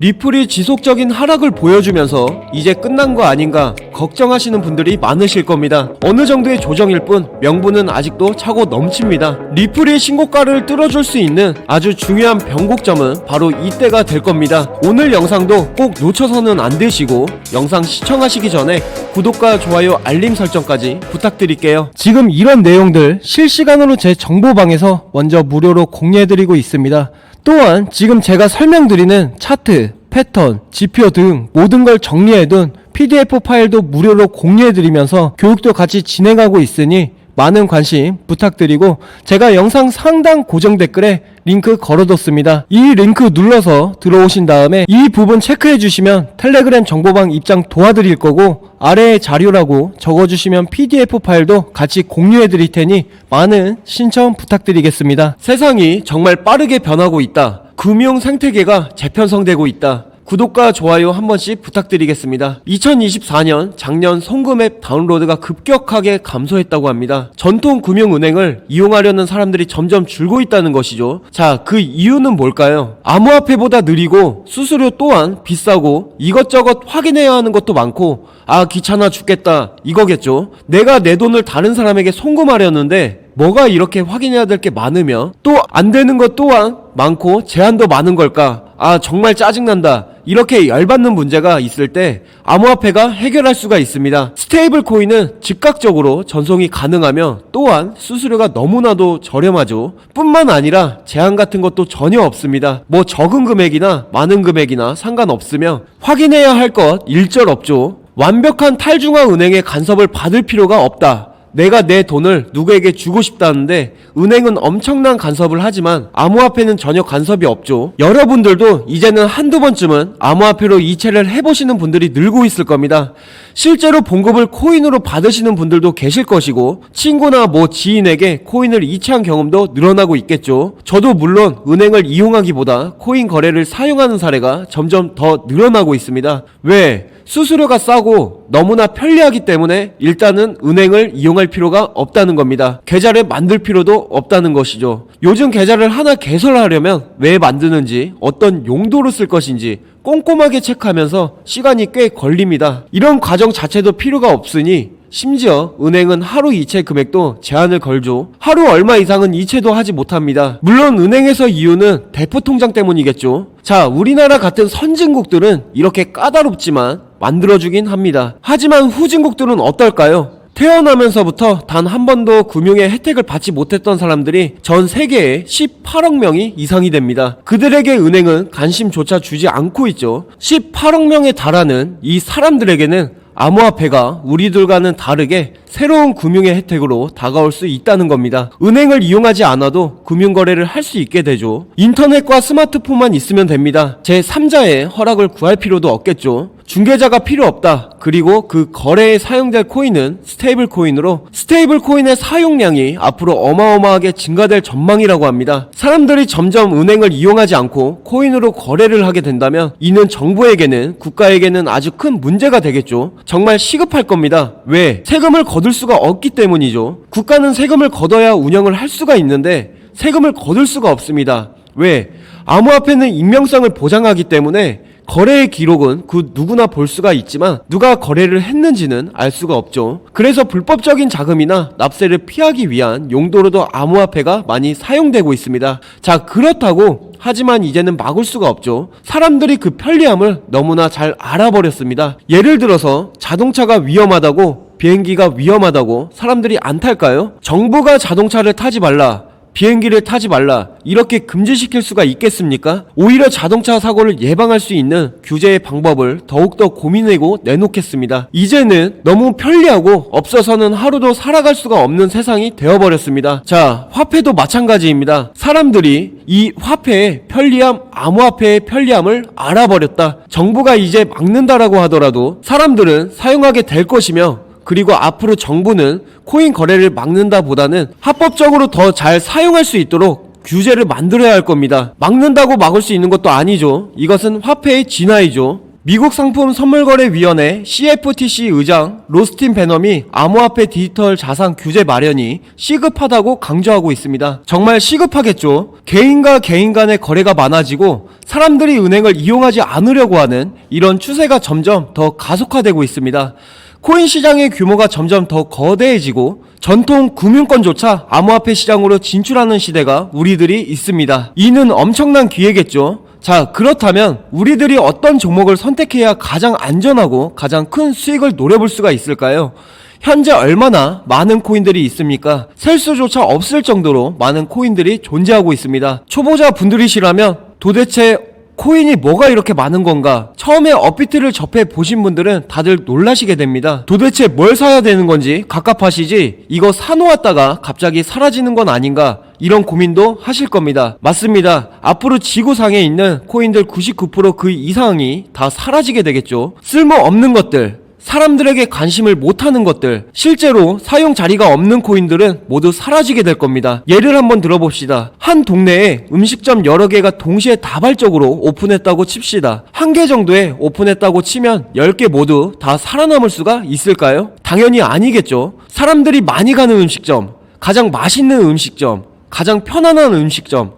리플이 지속적인 하락을 보여주면서 이제 끝난 거 아닌가 걱정하시는 분들이 많으실 겁니다. 어느 정도의 조정일 뿐 명분은 아직도 차고 넘칩니다. 리플이 신고가를 뚫어줄 수 있는 아주 중요한 변곡점은 바로 이때가 될 겁니다. 오늘 영상도 꼭 놓쳐서는 안 되시고 영상 시청하시기 전에 구독과 좋아요 알림 설정까지 부탁드릴게요. 지금 이런 내용들 실시간으로 제 정보방에서 먼저 무료로 공유해드리고 있습니다. 또한 지금 제가 설명드리는 차트, 패턴, 지표 등 모든 걸 정리해둔 PDF 파일도 무료로 공유해드리면서 교육도 같이 진행하고 있으니 많은 관심 부탁드리고 제가 영상 상단 고정 댓글에 링크 걸어뒀습니다. 이 링크 눌러서 들어오신 다음에 이 부분 체크해주시면 텔레그램 정보방 입장 도와드릴 거고 아래에 자료라고 적어주시면 PDF 파일도 같이 공유해드릴 테니 많은 신청 부탁드리겠습니다. 세상이 정말 빠르게 변하고 있다. 금융 생태계가 재편성되고 있다. 구독과 좋아요 한 번씩 부탁드리겠습니다. 2024년 작년 송금앱 다운로드가 급격하게 감소했다고 합니다. 전통 금융은행을 이용하려는 사람들이 점점 줄고 있다는 것이죠. 자, 그 이유는 뭘까요? 암호화폐보다 느리고 수수료 또한 비싸고 이것저것 확인해야 하는 것도 많고 귀찮아 죽겠다 이거겠죠. 내가 내 돈을 다른 사람에게 송금하려는데 뭐가 이렇게 확인해야 될 게 많으며 또 안 되는 것 또한 많고 제한도 많은 걸까? 정말 짜증난다. 이렇게 열받는 문제가 있을 때 암호화폐가 해결할 수가 있습니다. 스테이블 코인은 즉각적으로 전송이 가능하며 또한 수수료가 너무나도 저렴하죠. 뿐만 아니라 제한 같은 것도 전혀 없습니다. 뭐 적은 금액이나 많은 금액이나 상관없으며 확인해야 할 것 일절 없죠. 완벽한 탈중앙 은행의 간섭을 받을 필요가 없다. 내가 내 돈을 누구에게 주고 싶다는데 은행은 엄청난 간섭을 하지만 암호화폐는 전혀 간섭이 없죠. 여러분들도 이제는 한두 번쯤은 암호화폐로 이체를 해보시는 분들이 늘고 있을 겁니다. 실제로 봉급을 코인으로 받으시는 분들도 계실 것이고 친구나 지인에게 코인을 이체한 경험도 늘어나고 있겠죠. 저도 물론 은행을 이용하기보다 코인 거래를 사용하는 사례가 점점 더 늘어나고 있습니다. 왜? 수수료가 싸고 너무나 편리하기 때문에 일단은 은행을 이용할 필요가 없다는 겁니다. 계좌를 만들 필요도 없다는 것이죠. 요즘 계좌를 하나 개설하려면 왜 만드는지 어떤 용도로 쓸 것인지 꼼꼼하게 체크하면서 시간이 꽤 걸립니다. 이런 과정 자체도 필요가 없으니 심지어 은행은 하루 이체 금액도 제한을 걸죠. 하루 얼마 이상은 이체도 하지 못합니다. 물론 은행에서 이유는 대포 통장 때문이겠죠. 자, 우리나라 같은 선진국들은 이렇게 까다롭지만 만들어주긴 합니다. 하지만 후진국들은 어떨까요? 태어나면서부터 단 한 번도 금융의 혜택을 받지 못했던 사람들이 전 세계에 18억 명이 이상이 됩니다. 그들에게 은행은 관심조차 주지 않고 있죠. 18억 명에 달하는 이 사람들에게는 암호화폐가 우리들과는 다르게 새로운 금융의 혜택으로 다가올 수 있다는 겁니다. 은행을 이용하지 않아도 금융거래를 할 수 있게 되죠. 인터넷과 스마트폰만 있으면 됩니다. 제3자의 허락을 구할 필요도 없겠죠. 중개자가 필요 없다. 그리고 그 거래에 사용될 코인은 스테이블 코인으로 스테이블 코인의 사용량이 앞으로 어마어마하게 증가될 전망이라고 합니다. 사람들이 점점 은행을 이용하지 않고 코인으로 거래를 하게 된다면 이는 정부에게는 국가에게는 아주 큰 문제가 되겠죠. 정말 시급할 겁니다. 왜? 세금을 거둘 수가 없기 때문이죠. 국가는 세금을 걷어야 운영을 할 수가 있는데 세금을 거둘 수가 없습니다. 왜? 암호화폐는 익명성을 보장하기 때문에 거래의 기록은 그 누구나 볼 수가 있지만 누가 거래를 했는지는 알 수가 없죠. 그래서 불법적인 자금이나 납세를 피하기 위한 용도로도 암호화폐가 많이 사용되고 있습니다. 자, 그렇다고 하지만 이제는 막을 수가 없죠. 사람들이 그 편리함을 너무나 잘 알아버렸습니다. 예를 들어서 자동차가 위험하다고 비행기가 위험하다고 사람들이 안 탈까요? 정부가 자동차를 타지 말라, 비행기를 타지 말라 이렇게 금지시킬 수가 있겠습니까? 오히려 자동차 사고를 예방할 수 있는 규제의 방법을 더욱더 고민하고 내놓겠습니다. 이제는 너무 편리하고 없어서는 하루도 살아갈 수가 없는 세상이 되어버렸습니다. 자, 화폐도 마찬가지입니다. 사람들이 이 화폐의 편리함, 암호화폐의 편리함을 알아버렸다. 정부가 이제 막는다라고 하더라도 사람들은 사용하게 될 것이며 그리고 앞으로 정부는 코인 거래를 막는다 보다는 합법적으로 더 잘 사용할 수 있도록 규제를 만들어야 할 겁니다. 막는다고 막을 수 있는 것도 아니죠. 이것은 화폐의 진화이죠. 미국 상품 선물거래위원회 CFTC 의장 로스틴 베넘이 암호화폐 디지털 자산 규제 마련이 시급하다고 강조하고 있습니다. 정말 시급하겠죠. 개인과 개인 간의 거래가 많아지고 사람들이 은행을 이용하지 않으려고 하는 이런 추세가 점점 더 가속화되고 있습니다. 코인 시장의 규모가 점점 더 거대해지고 전통 금융권조차 암호화폐 시장으로 진출하는 시대가 우리들이 있습니다. 이는 엄청난 기회겠죠. 자, 그렇다면 우리들이 어떤 종목을 선택해야 가장 안전하고 가장 큰 수익을 노려볼 수가 있을까요? 현재 얼마나 많은 코인들이 있습니까? 셀 수조차 없을 정도로 많은 코인들이 존재하고 있습니다. 초보자 분들이시라면 도대체 코인이 뭐가 이렇게 많은 건가? 처음에 업비트를 접해 보신 분들은 다들 놀라시게 됩니다. 도대체 뭘 사야 되는 건지 갑갑하시지? 이거 사놓았다가 갑자기 사라지는 건 아닌가? 이런 고민도 하실 겁니다. 맞습니다. 앞으로 지구상에 있는 코인들 99% 그 이상이 다 사라지게 되겠죠. 쓸모없는 것들, 사람들에게 관심을 못하는 것들, 실제로 사용 자리가 없는 코인들은 모두 사라지게 될 겁니다. 예를 한번 들어봅시다. 한 동네에 음식점 여러 개가 동시에 다발적으로 오픈했다고 칩시다. 한 개 정도에 오픈했다고 치면 10개 모두 다 살아남을 수가 있을까요? 당연히 아니겠죠. 사람들이 많이 가는 음식점, 가장 맛있는 음식점, 가장 편안한 음식점,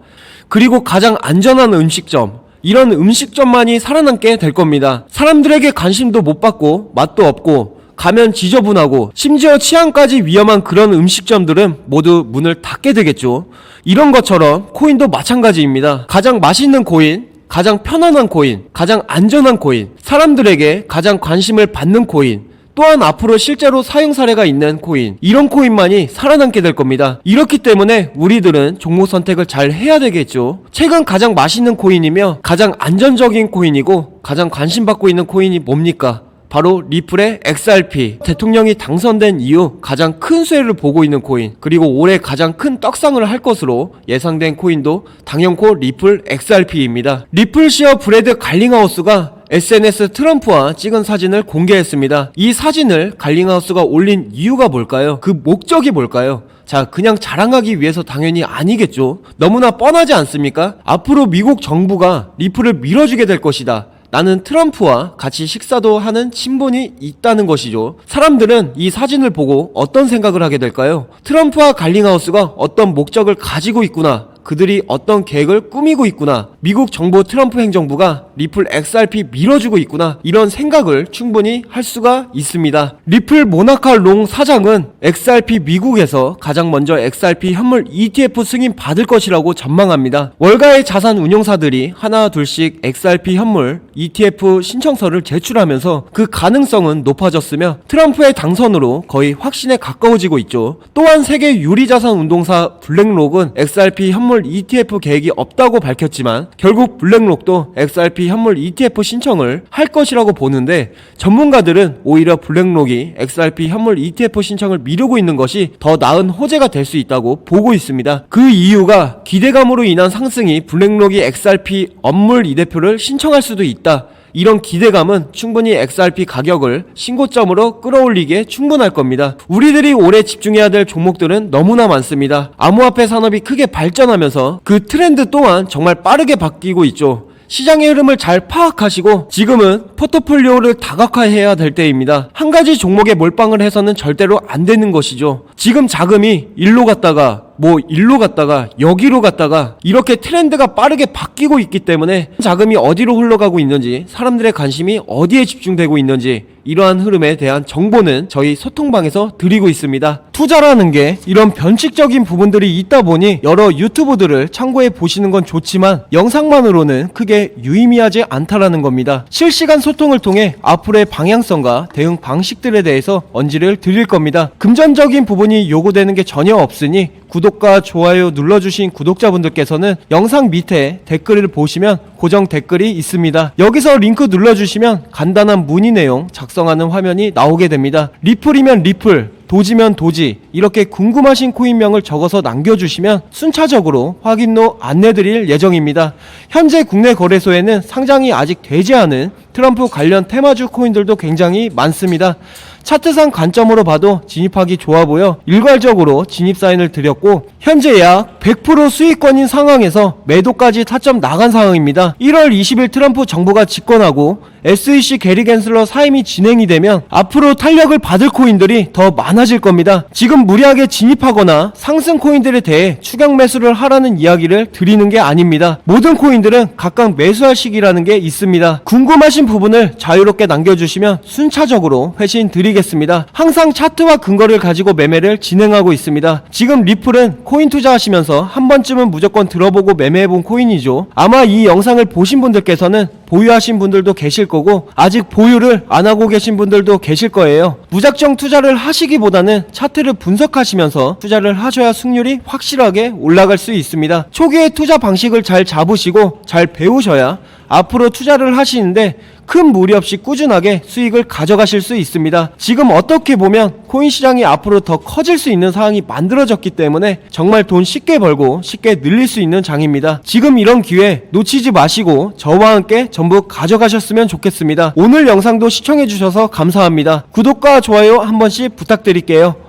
그리고 가장 안전한 음식점, 이런 음식점만이 살아남게 될 겁니다. 사람들에게 관심도 못 받고 맛도 없고 가면 지저분하고 심지어 치안까지 위험한 그런 음식점들은 모두 문을 닫게 되겠죠. 이런 것처럼 코인도 마찬가지입니다. 가장 맛있는 코인, 가장 편안한 코인, 가장 안전한 코인, 사람들에게 가장 관심을 받는 코인, 또한 앞으로 실제로 사용 사례가 있는 코인, 이런 코인만이 살아남게 될 겁니다. 이렇기 때문에 우리들은 종목 선택을 잘 해야 되겠죠. 최근 가장 맛있는 코인이며 가장 안전적인 코인이고 가장 관심받고 있는 코인이 뭡니까? 바로 리플의 XRP. 대통령이 당선된 이후 가장 큰 수혜를 보고 있는 코인, 그리고 올해 가장 큰 떡상을 할 것으로 예상된 코인도 당연코 리플 XRP입니다. 리플시어 브래드 갈링하우스가 SNS 트럼프와 찍은 사진을 공개했습니다. 이 사진을 갈링하우스가 올린 이유가 뭘까요? 그 목적이 뭘까요? 자, 그냥 자랑하기 위해서 당연히 아니겠죠. 너무나 뻔하지 않습니까? 앞으로 미국 정부가 리플을 밀어주게 될 것이다. 나는 트럼프와 같이 식사도 하는 친분이 있다는 것이죠. 사람들은 이 사진을 보고 어떤 생각을 하게 될까요? 트럼프와 갈링하우스가 어떤 목적을 가지고 있구나, 그들이 어떤 계획을 꾸미고 있구나, 미국 정부 트럼프 행정부가 리플 XRP 밀어주고 있구나, 이런 생각을 충분히 할 수가 있습니다. 리플 모나카 롱 사장은 XRP 미국에서 가장 먼저 XRP 현물 ETF 승인 받을 것이라고 전망합니다. 월가의 자산 운용사들이 하나 둘씩 XRP 현물 ETF 신청서를 제출하면서 그 가능성은 높아졌으며 트럼프의 당선으로 거의 확신에 가까워지고 있죠. 또한 세계 유리자산 운동사 블랙록은 XRP 현물 ETF 계획이 없다고 밝혔지만 결국 블랙록도 XRP 현물 ETF 신청을 할 것이라고 보는데, 전문가들은 오히려 블랙록이 XRP 현물 ETF 신청을 미루고 있는 것이 더 나은 호재가 될 수 있다고 보고 있습니다. 그 이유가 기대감으로 인한 상승이 블랙록이 XRP 업물 이대표를 신청할 수도 있다, 이런 기대감은 충분히 XRP 가격을 신고점으로 끌어올리기에 충분할 겁니다. 우리들이 올해 집중해야 될 종목들은 너무나 많습니다. 암호화폐 산업이 크게 발전하면서 그 트렌드 또한 정말 빠르게 바뀌고 있죠. 시장의 흐름을 잘 파악하시고 지금은 포트폴리오를 다각화해야 될 때입니다. 한 가지 종목에 몰빵을 해서는 절대로 안 되는 것이죠. 지금 자금이 일로 갔다가 일로 갔다가 여기로 갔다가 이렇게 트렌드가 빠르게 바뀌고 있기 때문에 자금이 어디로 흘러가고 있는지, 사람들의 관심이 어디에 집중되고 있는지, 이러한 흐름에 대한 정보는 저희 소통방에서 드리고 있습니다. 투자라는 게 이런 변칙적인 부분들이 있다 보니 여러 유튜브들을 참고해 보시는 건 좋지만 영상만으로는 크게 유의미하지 않다라는 겁니다. 실시간 소통을 통해 앞으로의 방향성과 대응 방식들에 대해서 언지를 드릴 겁니다. 금전적인 부분이 요구되는 게 전혀 없으니 구독과 좋아요 눌러주신 구독자분들께서는 영상 밑에 댓글을 보시면 고정 댓글이 있습니다. 여기서 링크 눌러주시면 간단한 문의 내용 작성하는 화면이 나오게 됩니다. 리플이면 리플, 도지면 도지, 이렇게 궁금하신 코인명을 적어서 남겨주시면 순차적으로 확인로 안내드릴 예정입니다. 현재 국내 거래소에는 상장이 아직 되지 않은 트럼프 관련 테마주 코인들도 굉장히 많습니다. 차트상 관점으로 봐도 진입하기 좋아 보여 일괄적으로 진입 사인을 드렸고 현재 약 100% 수익권인 상황에서 매도까지 타점 나간 상황입니다. 1월 20일 트럼프 정부가 집권하고 SEC 게리 겐슬러 사임이 진행이 되면 앞으로 탄력을 받을 코인들이 더 많아질 겁니다. 지금 무리하게 진입하거나 상승 코인들에 대해 추격 매수를 하라는 이야기를 드리는 게 아닙니다. 모든 코인들은 각각 매수할 시기라는 게 있습니다. 궁금하신 부분을 자유롭게 남겨주시면 순차적으로 회신 드리겠습니다. 항상 차트와 근거를 가지고 매매를 진행하고 있습니다. 지금 리플은 코인 투자하시면서 한 번쯤은 무조건 들어보고 매매해본 코인이죠. 아마 이 영상을 보신 분들께서는 보유하신 분들도 계실 거고 아직 보유를 안 하고 계신 분들도 계실 거예요. 무작정 투자를 하시기보다는 차트를 분석하시면서 투자를 하셔야 승률이 확실하게 올라갈 수 있습니다. 초기에 투자 방식을 잘 잡으시고 잘 배우셔야 앞으로 투자를 하시는데 큰 무리 없이 꾸준하게 수익을 가져가실 수 있습니다. 지금 어떻게 보면 코인 시장이 앞으로 더 커질 수 있는 상황이 만들어졌기 때문에 정말 돈 쉽게 벌고 쉽게 늘릴 수 있는 장입니다. 지금 이런 기회 놓치지 마시고 저와 함께 전부 가져가셨으면 좋겠습니다. 오늘 영상도 시청해주셔서 감사합니다. 구독과 좋아요 한 번씩 부탁드릴게요.